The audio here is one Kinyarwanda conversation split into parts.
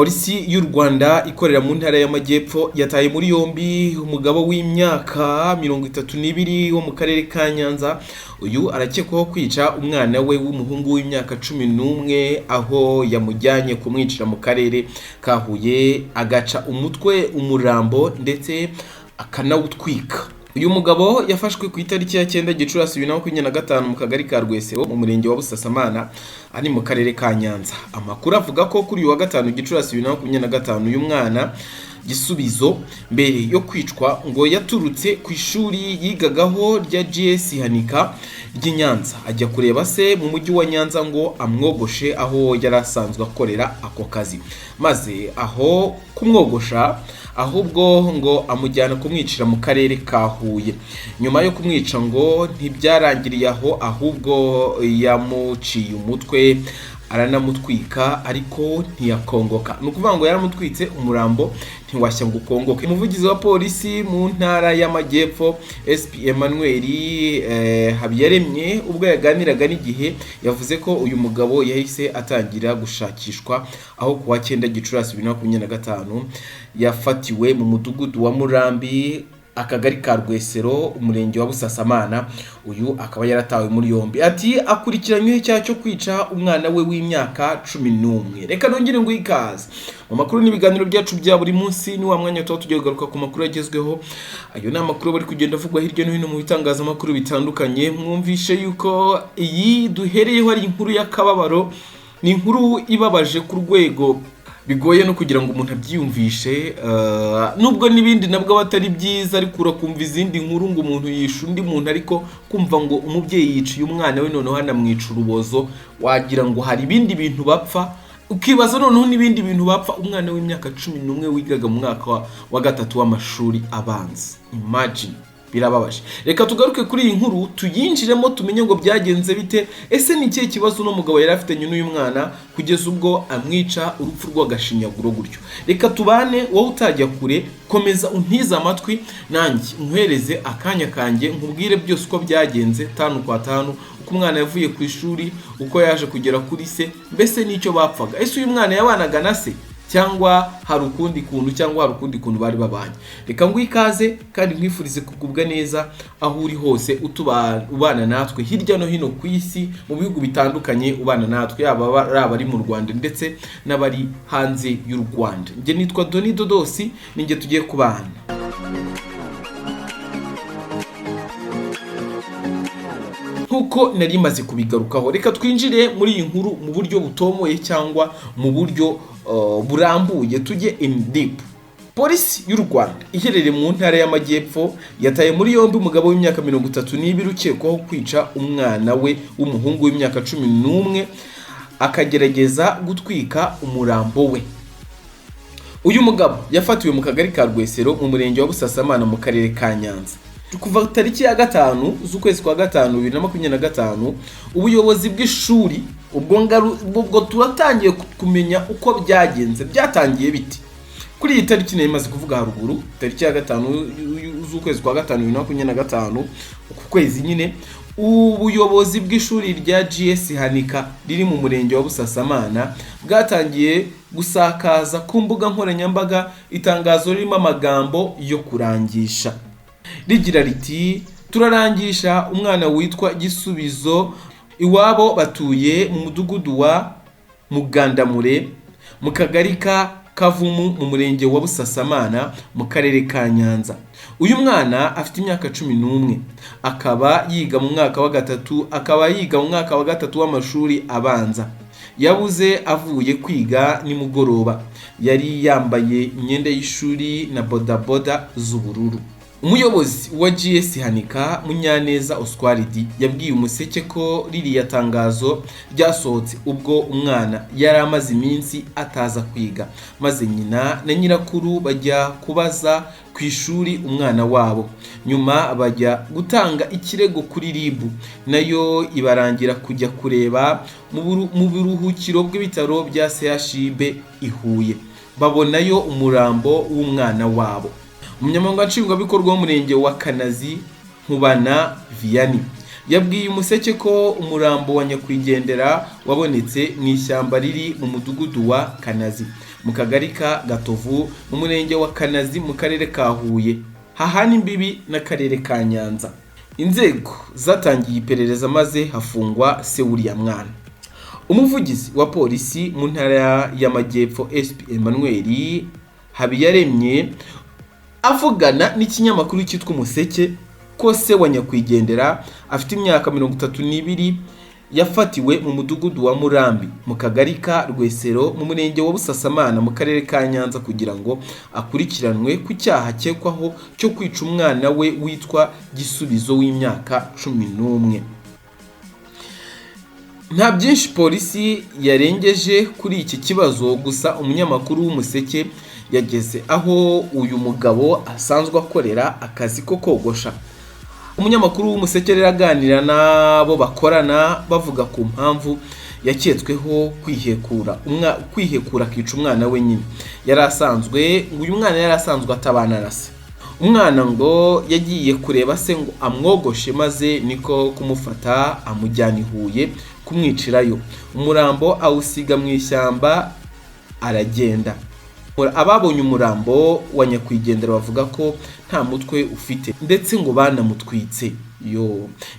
Polisi y'u Rwanda ikorera mu ntara y'Amajyepfo yataye muri yombi umugabo w'imyaka 32 wo mu karere ka Nyanza. Uyu arakekwaho kwica umwana we w'umuhungu w'imyaka 11 aho yamujyanye kumwicira mu karere ka Huye, agaca umutwe umurambo ndetse akanawutwika. Uyu mugabo yafashwe ku itariki ya 9 Gicurasi 2025 mu kagari ka Rwesero mu murenge wa Busasamana ari mu karere ka Nyanza. Amakuru avuga ko kuri uyu wa 5 Gicurasi 2025 uyu mwana Gisubizo mbere yo kwicwa ngo yaturutse ku ishuri yigagaho rya GS Hanika ry'Inyanza ajya kureba se mu mujyi wa Nyanza ngo amwogoshe aho yarasanzwe akorera ako kazi, maze aho kumwogosha ahubwo ngo amujyana kumwicira mu karere ka Huye. Nyuma yo kumwica ngo ntibyarangiriye aho, ahubwo yamuciye umutwe aranamutwika ariko ntiyakongoka. Nukuvuga ngo yaramutwitse umurambo ntiwashya ngo ukongoke. Umuvugizi wa polisi mu ntara y'Amajyepfo SP Emmanuel Habiyaremye ubwo yaganiraga n'igihe yavuze ko uyu mugabo yahise atangira gushakishwa aho kuwa 9 Gicurasi 2025 yafatiwe mu mudugudu wa Murambi akagari ka Rwesero umurenge wa Busasamana. Uyu akaba yaratawe muri yombi ati akurikiranyweho icyaha cyo kwica umwana we w'imyaka 11. Reka nongere ngo ikaze mu makuru n'ibiganiro byacu bya buri munsi ni wa mwanya tugiye kugaruka ku makuru agezweho. Ayo ni amakuru bari kugenda avugwa hirya no hino mu bitangazamakuru bitandukanye. Mwumvishe yuko iyi duhereyeho ari inkuru y'akababaro, ni inkuru ibabaje ku rwego bigoye no kugira ngo umuntu abyiyumvishe, nubwo nibindi nabwo batari byiza, ariko urakumva izindi nkuru ngo umuntu yisha undi muntu, ariko kumva ngo umubyeyi yiciye umwana we noneho hanamwica urubozo, wagira ngo hari ibindi bintu bapfa, ukibaza noneho n'ibindi bintu bapfa umwana w'imyaka 11 wigaga mu mwaka wa 3 w'amashuri abanza. Imagine, birababaje. Reka tugaruke kuri iyi nkuru tuyinjiremo tumenye ngo byagenze bite. Ese ni ikihe kibazo no mugabo yari afite n'uyu mwana kugeza ubwo amwica urupfu rw'agashinyaguro gutyo? Reka tubane, wowe utajya kure, komeza untiza amatwi nanjye nkwereze akanya kanjye nkubwire byose uko byagenze tanu kwa tanu, uko umwana yavuye ku ishuri, uko yaje kugera kuri se, mbese n'icyo bapfaga. Ese uyu mwana yabanaga na se cyangwa hari ukundi kuntu bari babanye? Reka ngo ikaze kandi mwifurize kugubwa neza aho uri hose ubana natwe hirya no hino ku isi mu bihugu bitandukanye, ubana natwe yaba ari mu Rwanda ndetse n'abari hanze y'u Rwanda. Nge nitwa Doni Dodosi, ninge tugiye kubana. Nkuko nari maze kubigarukaho, reka twinjire muri iyi nkuru mu buryo butomoye cyangwa mu buryo burambuye, tujye in deep. Polisi y'u Rwanda iherereye mu ntara y'Amajyepfo yataye muri yombi umugabo w'imyaka 32 ukekwaho kwica umwana we w'umuhungu w'imyaka 11 akagerageza gutwika umurambo we. Uyu mugabo yafatiwe mu kagari ka Rwesero mu murenge wa Busasamana mu karere ka Nyanza. Kuva tariki ya 5 z'ukwezi kwa 5 2025 ubuyobozi bw'ishuri ubwo turatangiye kumenya uko byagenze, byatangiye biti. Kuri iyi tariki nayo imaze kuvuga haruguru, tariki ya 5 z'ukwezi kwa 5 2025 uku kwezi nyine, ubuyobozi bw'ishuri rya GS Hanika riri mu murenge wa Busasamana bwatangiye gusakaza ku mbuga nkoranyambaga itangazo ririmo amagambo yo kurangisha rigira riti: turarangisha umwana witwa Gisubizo, iwabo batuye mu mudugudu wa Mugandamure mu kagari ka Kavumu mu murenge wa Busasamana mu karere ka Nyanza. Uyu mwana afite imyaka 11 akaba yiga mu mwaka wa 3 w'amashuri abanza. Yabuze avuye kwiga nimugoroba, yari yambaye imyenda y'ishuri na bodaboda z'ubururu. Umuyobozi wa GS Hanika Munyaneza Oswaridi yabwiye Umuseke ko ririya tangazo ryasohotse ubwo umwana yari amaze iminsi ataza kwiga, maze nyina na nyirakuru bajya kubaza ku ishuri umwana wabo, nyuma bajya gutanga ikirego kuri RIB, nayo ibarangira kujya kureba mu biruhukiro bw'ibitaro bya CHUB i Huye, babonayo umurambo w'umwana wabo. Umunyamabanga nshingwabikorwa w'umurenge wa Kanazi Nkubana Vianney yabwiye Umuseke ko umurambo wa nyakwigendera wabonetse mu ishyamba riri mu mudugudu wa Kanazi, mu kagari ka Gatovu mu murenge wa Kanazi mu karere ka Huye hahana imbibi n'akarere ka Nyanza. Inzego zatangiye iperereza maze hafungwa se w'uriya mwana. Umuvugizi wa polisi mu ntara y'Amajyepfo SP Emmanuel Habiyaremye avugana n'ikinyamakuru cyitwa Umuseke ko se wa nyakwigendera afite imyaka 32 yafatiwe mu mudugudu wa Murambi mu kagari ka Rwesero mu murenge wa Busasamana mu karere ka Nyanza kugira ngo akurikiranwe ku cyaha cyekwaho cyo kwica umwana we witwa Gisubizo w'imyaka 11. Nta byinshi polisi yarengeje kuri iki kibazo, gusa umunyamakuru w'Umuseke yageze aho uyu mugabo asanzwe akorera akazi ko kogosha. Umunyamakuru w'Umuseke rero aganira nabo bakorana bavuga ku mpamvu yaketsweho kwihekura akica umwana we nyine. Uyu mwana yari asanzwe atabana na se. Umwana ngo yagiye kureba se ngo amwogoshe maze niko kumufata amujyana i Huye kumwicirayo. Umurambo awusiga mu ishyamba aragenda. Ababonye umurambo wa nyakwigendera bavuga ko nta mutwe ufite ndetse ngo banamutwitse.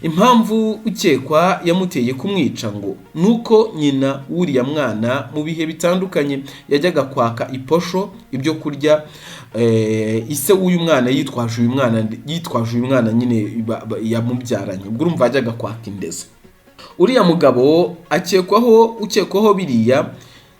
Impamvu ukekwa yamuteye kumwica ngo nuko nyina w'uriya mwana mu bihe bitandukanye yajyaga kwaka iposho ibyo kurya ise w'uyu mwana yitwaje uyu mwana nyine yamubyaranye. Ubwo urumva yajyaga kwaka indezo. Uriya mugabo ukekwaho biriya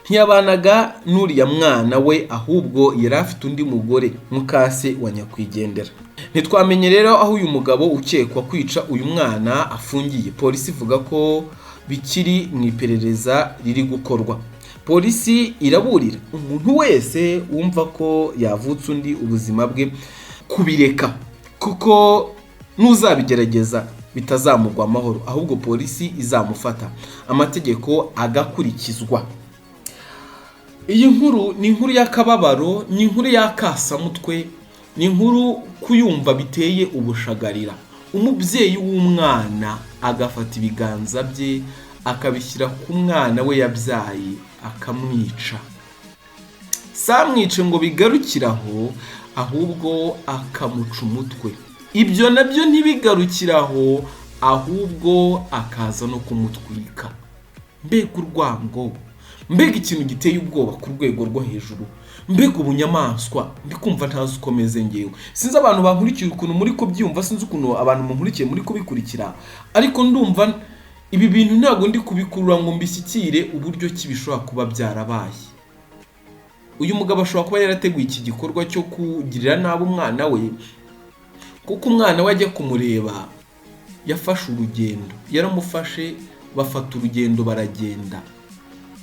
ntiyabanaga n'uriya mwana we ahubwo yari afite undi mugore mukase wa nyakwigendera. Ntitwamenye rero aho uyu mugabo ukekwa kwica uyu mwana afungiye. Polisi ivuga ko bikiri mu iperereza riri gukorwa. Polisi iraburira umuntu wese wumva ko yavutse undi ubuzima bwe kubireka, kuko nuzabigerageza bitazamugwa amahoro, ahubwo polisi izamufata amategeko agakurikizwa. Iyi nkuru ni inkuru y'akababaro, ni inkuru y'akasamutwe, ni inkuru kuyumva biteye ubushagarira. Umubyeyi w'umwana agafata ibiganza bye akabishyira ku mwana we yabyaye akamwica. Samwice ngo bigarukiraho, ahubwo akamuca umutwe. Ibyo nabyo ntibigarukiraho, ahubwo akaza no kumutwika. Mbega urwango, mbega ikintu giteye ubwoba ku rwego rwo hejuru, mbega ubunyamaswa. Ndikumva ntazi ukomeze ngewe. Sinzi abantu bankurikiye ukuntu muri kubyumva, sinzi ukuntu abantu munkurikiye muri kubikurikira, ariko ndumva ibi bintu ntabwo ndi kubikurura ngo mbishyikire uburyo ki bishobora kuba byarabaye. Uyu mugabo ashobora kuba yarateguye iki gikorwa cyo kugirira nabi umwana we, kuko umwana we ajya kumureba yafashe urugendo, yaramufashe bafata urugendo baragenda.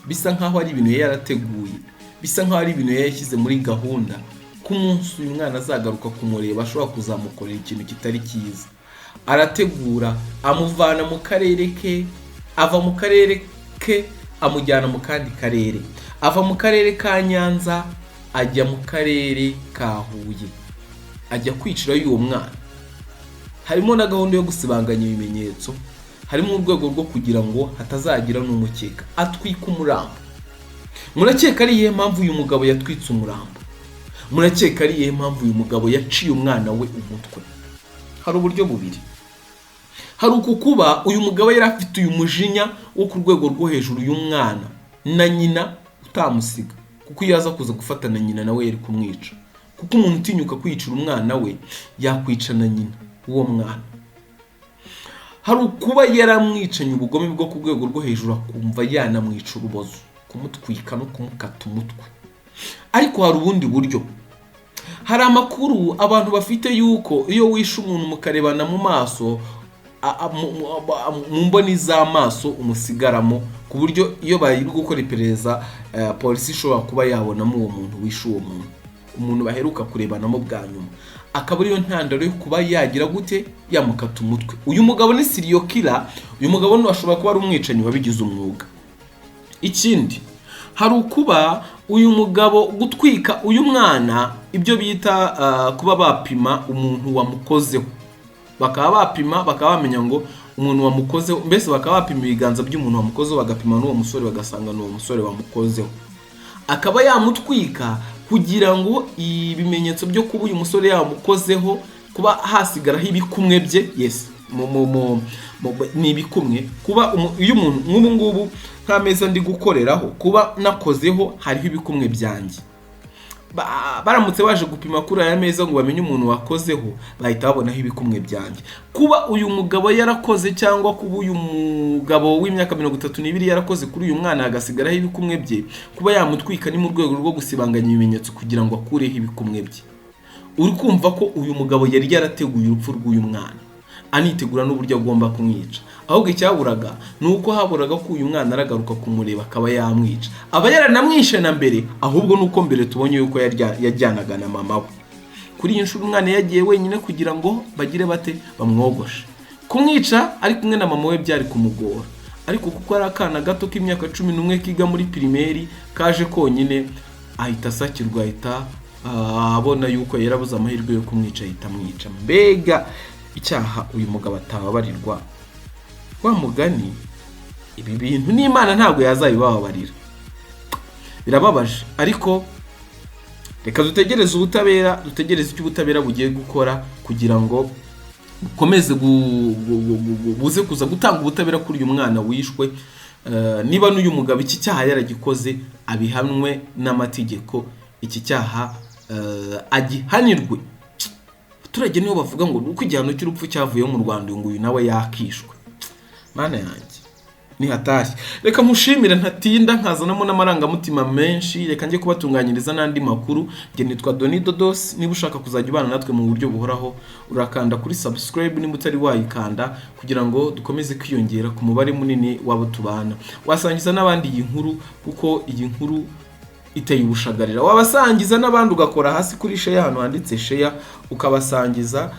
Bisa nkaho ari ibintu yarateguye, bisa nkaho ari ibintu yashyize muri gahunda ku munsi uyu mwana azagaruka kumureba ashobora kuzamukorera ikintu kitari cyiza. Arategura, amuvana mu karere ke, ava mu karere ke amujyana mu kandi karere, ava mu karere ka Nyanza ajya mu karere ka Huye, ajya kwicira uwo mwana. Harimo na gahunda yo gusibanganya ibimenyetso, harimo urwego rwo kugira ngo hatazagira n'umukeka atwika umurambo. Murakeka ari iyihe mpamvu uyu mugabo yatwitse umurambo? Murakeka ari iyihe mpamvu uyu mugabo yaciye umwana we umutwe? Hari uburyo bubiri. Hari ukukuba uyu mugabo yari afite uyu mujinya wo ku rwego rwo hejuru y'umwana na nyina utamusiga, kuko iyo aza kuza gufata na nyina nawe yari kumwica, kuko umuntu utinyuka kwicira umwana we yakwica na nyina uwo mwana. Hari ukuba yaramwicanye ubugome bwo ku rwego rwo hejuru akumva yanamwica urubozo, kumutwika no kumukata umutwe. Ariko hari ubundi buryo. Hari amakuru abantu bafite yuko iyo wishe umuntu mukarebana mu maso, mu mboni z'amaso umusigaramo, ku buryo iyo bari gukora iperereza polisi ishobora kuba yabonamo uwo muntu wishe uwo umuntu baheruka kurebanamo bwa nyuma, akaba ariyo ntandaro yo kuba yagira gute yamukata umutwe. Uyu mugabo ni serial killer. Uyu mugabo ashobora kuba ari umwicanyi wabigize umwuga. Ikindi, hari ukuba uyu mugabo gutwika uyu mwana, ibyo bita kuba bapima umuntu wamukozeho, bakaba bapima bakaba bamenya ngo umuntu wamukozeho, mbese bakaba bapima ibiganza by'umuntu wamukozeho, bagapima n'uwo musore bagasanga n'uwo musore wamukozeho. akaba yamutwika kugira ngo ibimenyetso byo kuba uyu musore yamukozeho kuba hasigaraho ibikumwe bye. Yes, ni ibikumwe kuba iyo umuntu nk'ubu ngubu nk'ameza ndi gukoreraho kuba nakozeho hariho ibikumwe byanjye, baramutse baje gupima kuri aya meza ngo bamenye umuntu wakozeho bahita babonaho ibikumwe byanjye. Kuba uyu mugabo yarakoze cyangwa kuba uyu mugabo w'imyaka 32 yarakoze kuri uyu mwana hagasigaraho ibikumwe bye, kuba yamutwika ni mu rwego rwo gusibanganya ibimenyetso kugira ngo akureho ibikumwe bye. Uri kumva ko uyu mugabo yari yarateguye urupfu rw'uyu mwana, anitegura n'uburyo agomba kumwica. Ahubwo icyaburaga nuko haburaga ko uyu mwana aragaruka kumureba akaba yamwica. Aba yaranamwishe na mbere, ahubwo nuko mbere tubonye yuko yajyanaga na mama we. Kuri iyi nshuro umwana yagiye wenyine kugira ngo bagire bate bamwogoshe. Kumwica ari kumwe na mama we byari kumugora, ariko kuko ari akana gato k'imyaka 11 kiga muri primaire kaje konyine, ahita asakirwa, ahita abona yuko yarabuze amahirwe yo kumwica, ahita amwica. Mbega icyaha uyu mugabo atababarirwa. Wa mugani ibi bintu n'Imana ntabwo yazabibabarira, birababaje. Ariko reka dutegereze ubutabera, dutegereze icyo ubutabera bugiye gukora kugira ngo bukomeze buze kuza gutanga ubutabera kuri uyu mwana wishwe. Niba n'uyu mugabo iki cyaha yaragikoze abihanwe n'amategeko, iki cyaha agihanirwe. Abaturage nibo bavuga ngo uko igihano cy'urupfu cyavuye mu Rwanda ngo uyu nawe yakishwe. Mana yanjye ni hatari. Reka mushimira ntatinda nkazanamo n'amarangamutima menshi. Reka njye kubatunganyiriza n'andi makuru. Nge nitwa Doni Dodos. Niba ushaka kuzajya ubana natwe mu buryo buhoraho, urakanda kuri subscribe niba utari wayikanda, kugira ngo dukomeze kwiyongera ku mubare munini w'abo tubana. Wasangiza n'abandi iyi nkuru kuko iyi nkuru iteye ubushagarira. Wabasangiza n'abandi ugakora hasi kuri share, hano handitse share, ukabasangiza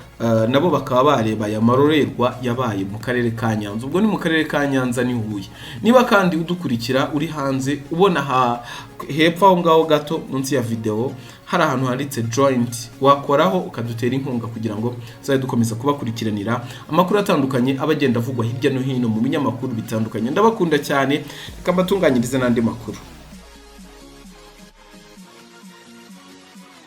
nabo bakaba bareba ya marorerwa yabaye mu karere ka Nyanza. Ubwo ni mu karere ka Nyanza ni Huye. Niba kandi udukurikira uri hanze, ubona hepfo aho ngaho gato munsi ya video hari ahantu handitse joint, wakoraho ukadutera inkunga kugira ngo zaye dukomeza kubakurikiranira amakuru atandukanye abagenda avugwa hirya no hino mu binyamakuru bitandukanye. Ndabakunda cyane, reka mbatunganyirize n'andi makuru.